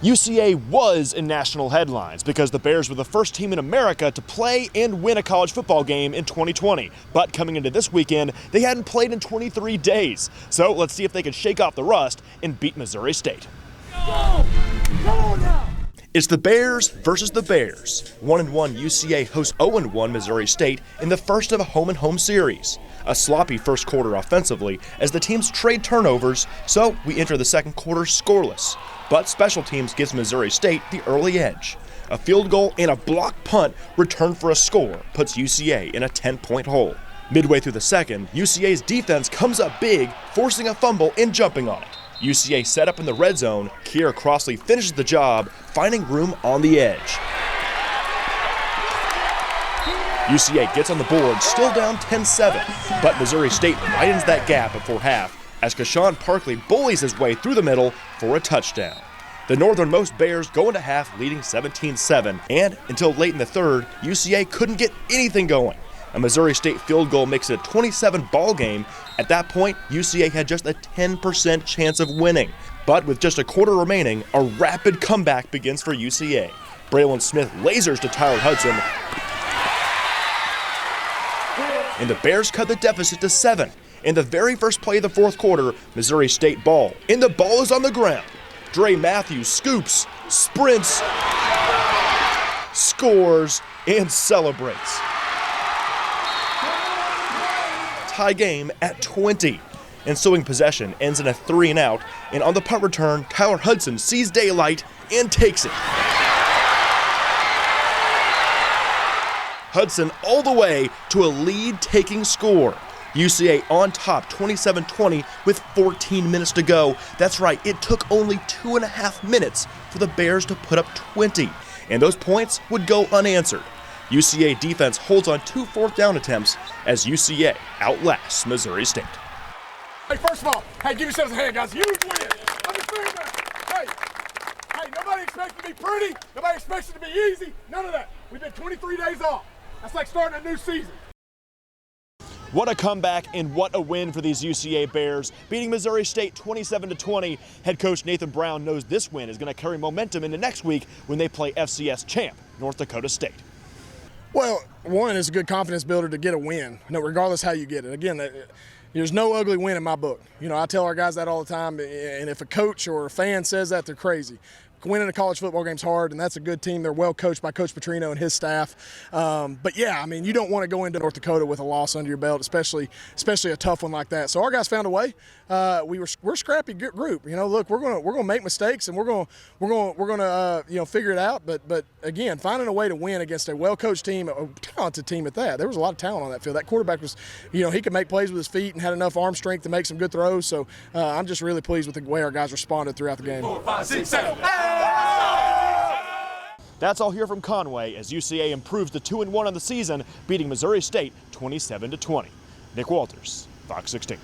UCA was in national headlines because the Bears were the first team in America to play and win a college football game in 2020. But coming into this weekend, they hadn't played in 23 days. So let's see if they can shake off the rust and beat Missouri State. Go! Come on now! It's the Bears versus the Bears. 1-1 UCA hosts 0-1 Missouri State in the first of a home-and-home series. A sloppy first quarter offensively as the teams trade turnovers, so we enter the second quarter scoreless. But special teams gives Missouri State the early edge. A field goal and a blocked punt returned for a score puts UCA in a 10-point hole. Midway through the second, UCA's defense comes up big, forcing a fumble and jumping on it. UCA set up in the red zone. Kier Crossley finishes the job, finding room on the edge. UCA gets on the board, still down 10-7, but Missouri State widens that gap before half as Kashawn Parkley bullies his way through the middle for a touchdown. The northernmost Bears go into half leading 17-7, and until late in the third, UCA couldn't get anything going. A Missouri State field goal makes it a 27-ball game. At that point, UCA had just a 10% chance of winning. But with just a quarter remaining, a rapid comeback begins for UCA. Braylon Smith lasers to Tyler Hudson, and the Bears cut the deficit to 7. In the very first play of the fourth quarter, Missouri State ball, and the ball is on the ground. Dre Matthews scoops, sprints, scores, and celebrates. Tie game at 20. Ensuing possession ends in a 3-and-out, and on the punt return, Tyler Hudson sees daylight and takes it. Hudson all the way to a lead-taking score. UCA on top 27-20 with 14 minutes to go. That's right, it took only 2.5 minutes for the Bears to put up 20, and those points would go unanswered. UCA defense holds on 2 fourth-down attempts as UCA outlasts Missouri State. Hey, first of all, hey, give yourselves a hand, guys. Huge win. Understand that. Hey, nobody expects it to be pretty. Nobody expects it to be easy. None of that. We've been 23 days off. That's like starting a new season. What a comeback and what a win for these UCA Bears. Beating Missouri State 27-20, head coach Nathan Brown knows this win is going to carry momentum into next week when they play FCS champ North Dakota State. Well, one is a good confidence builder to get a win, regardless how you get it. Again, there's no ugly win in my book. I tell our guys that all the time, and if a coach or a fan says that, they're crazy. Winning a college football game's hard, and that's a good team. They're well coached by Coach Petrino and his staff. But yeah, you don't want to go into North Dakota with a loss under your belt, especially a tough one like that. So our guys found a way. We're a scrappy group. Look, we're gonna make mistakes, and we're gonna figure it out. But again, finding a way to win against a well coached team, a talented team at that. There was a lot of talent on that field. That quarterback was, he could make plays with his feet and had enough arm strength to make some good throws. So I'm just really pleased with the way our guys responded throughout the game. 4, 5, 6, 7. That's all here from Conway as UCA improves to 2-1 on the season, beating Missouri State 27-20. Nick Walters, Fox 16.